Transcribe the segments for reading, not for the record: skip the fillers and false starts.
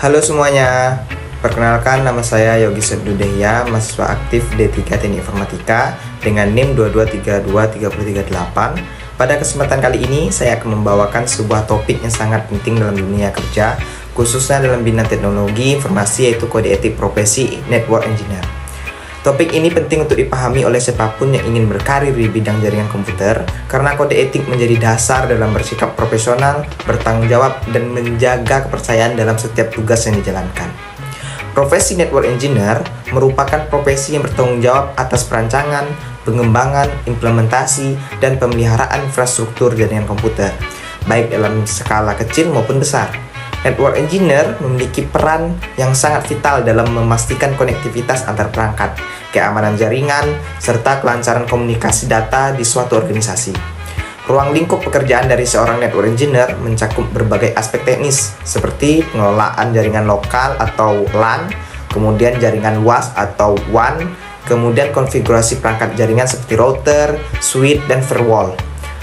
Halo semuanya, perkenalkan nama saya Yogi Sedudeya, mahasiswa aktif D3 Teknik Informatika dengan NIM 22323338. Pada kesempatan kali ini, saya akan membawakan sebuah topik yang sangat penting dalam dunia kerja, khususnya dalam bidang teknologi informasi, yaitu kode etik profesi Network Engineer. Topik ini penting untuk dipahami oleh siapapun yang ingin berkarir di bidang jaringan komputer, karena kode etik menjadi dasar dalam bersikap profesional, bertanggung jawab, dan menjaga kepercayaan dalam setiap tugas yang dijalankan. Profesi Network Engineer merupakan profesi yang bertanggung jawab atas perancangan, pengembangan, implementasi, dan pemeliharaan infrastruktur jaringan komputer, baik dalam skala kecil maupun besar. Network Engineer memiliki peran yang sangat vital dalam memastikan konektivitas antar perangkat, keamanan jaringan, serta kelancaran komunikasi data di suatu organisasi. Ruang lingkup pekerjaan dari seorang Network Engineer mencakup berbagai aspek teknis, seperti pengelolaan jaringan lokal atau LAN, kemudian jaringan luas atau WAN, kemudian konfigurasi perangkat jaringan seperti router, switch, dan firewall.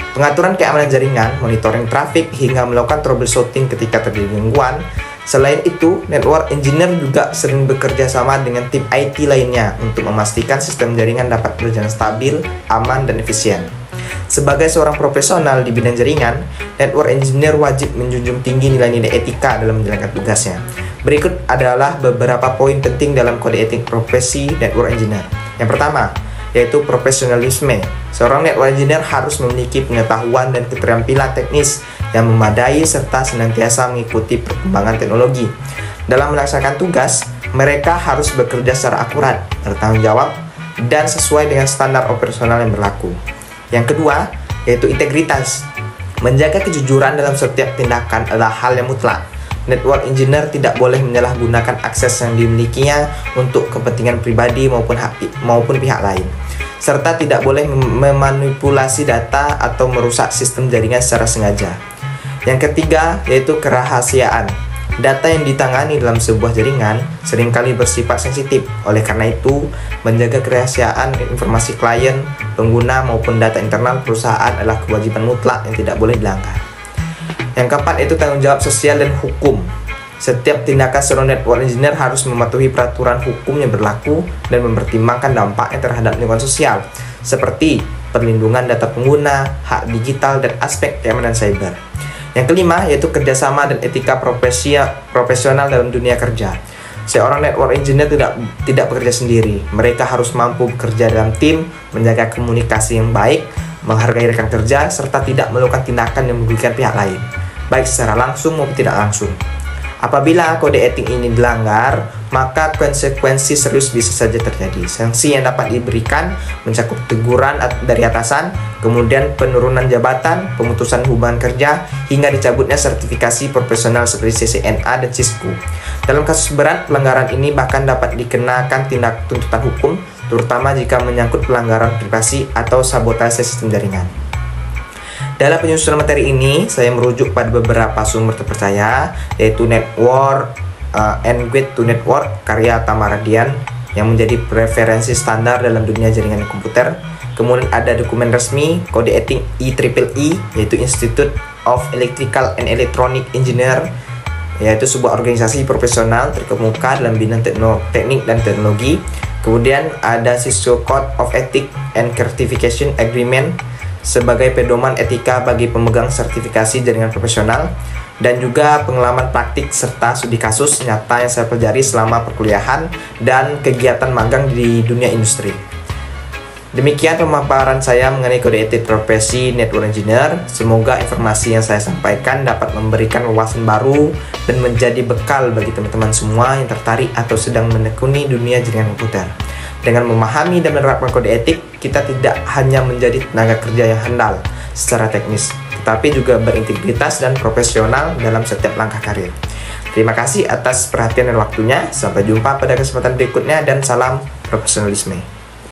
Pengaturan keamanan jaringan, monitoring trafik, hingga melakukan troubleshooting ketika terjadi gangguan. Selain itu, Network Engineer juga sering bekerja sama dengan tim IT lainnya untuk memastikan sistem jaringan dapat berjalan stabil, aman, dan efisien. Sebagai seorang profesional di bidang jaringan, Network Engineer wajib menjunjung tinggi nilai-nilai etika dalam menjalankan tugasnya. Berikut adalah beberapa poin penting dalam kode etik profesi Network Engineer. Yang pertama, yaitu profesionalisme. Seorang Network Engineer harus memiliki pengetahuan dan keterampilan teknis yang memadai serta senantiasa mengikuti perkembangan teknologi. Dalam melaksanakan tugas, mereka harus bekerja secara akurat, bertanggung jawab, dan sesuai dengan standar operasional yang berlaku. Yang kedua, yaitu integritas. Menjaga kejujuran dalam setiap tindakan adalah hal yang mutlak. Network Engineer tidak boleh menyalahgunakan akses yang dimilikinya untuk kepentingan pribadi maupun pihak lain, serta tidak boleh memanipulasi data atau merusak sistem jaringan secara sengaja. Yang ketiga, yaitu kerahasiaan. Data yang ditangani dalam sebuah jaringan seringkali bersifat sensitif. Oleh karena itu, menjaga kerahasiaan informasi klien, pengguna maupun data internal perusahaan adalah kewajiban mutlak yang tidak boleh dilanggar. Yang keempat, yaitu tanggung jawab sosial dan hukum. Setiap tindakan seorang Network Engineer harus mematuhi peraturan hukum yang berlaku dan mempertimbangkan dampaknya terhadap lingkungan sosial, seperti perlindungan data pengguna, hak digital, dan aspek keamanan cyber. Yang kelima, yaitu kerjasama dan etika profesional dalam dunia kerja. Seorang Network Engineer tidak bekerja sendiri. Mereka harus mampu bekerja dalam tim, menjaga komunikasi yang baik, menghargai rekan kerja, serta tidak melakukan tindakan yang merugikan pihak lain, baik secara langsung maupun tidak langsung. Apabila kode etik ini dilanggar, maka konsekuensi serius bisa saja terjadi. Sanksi yang dapat diberikan mencakup teguran dari atasan, kemudian penurunan jabatan, pemutusan hubungan kerja, hingga dicabutnya sertifikasi profesional seperti CCNA dan CISCO. Dalam kasus berat, pelanggaran ini bahkan dapat dikenakan tindak tuntutan hukum, terutama jika menyangkut pelanggaran privasi atau sabotase sistem jaringan. Dalam penyusunan materi ini, saya merujuk pada beberapa sumber terpercaya, yaitu Network and Guide to Network, karya Tamaradian, yang menjadi referensi standar dalam dunia jaringan komputer. Kemudian ada dokumen resmi kode etik IEEE, yaitu Institute of Electrical and Electronic Engineer, yaitu sebuah organisasi profesional terkemuka dalam bidang teknik dan teknologi. Kemudian ada Cisco Code of Ethics and Certification Agreement sebagai pedoman etika bagi pemegang sertifikasi jaringan profesional, dan juga pengalaman praktik serta studi kasus nyata yang saya pelajari selama perkuliahan dan kegiatan magang di dunia industri. Demikian pemaparan saya mengenai kode etik profesi Network Engineer. Semoga informasi yang saya sampaikan dapat memberikan wawasan baru dan menjadi bekal bagi teman-teman semua yang tertarik atau sedang menekuni dunia jaringan komputer. Dengan memahami dan menerapkan kode etik, kita tidak hanya menjadi tenaga kerja yang handal secara teknis, tetapi juga berintegritas dan profesional dalam setiap langkah karir. Terima kasih atas perhatian dan waktunya. Sampai jumpa pada kesempatan berikutnya, dan salam profesionalisme.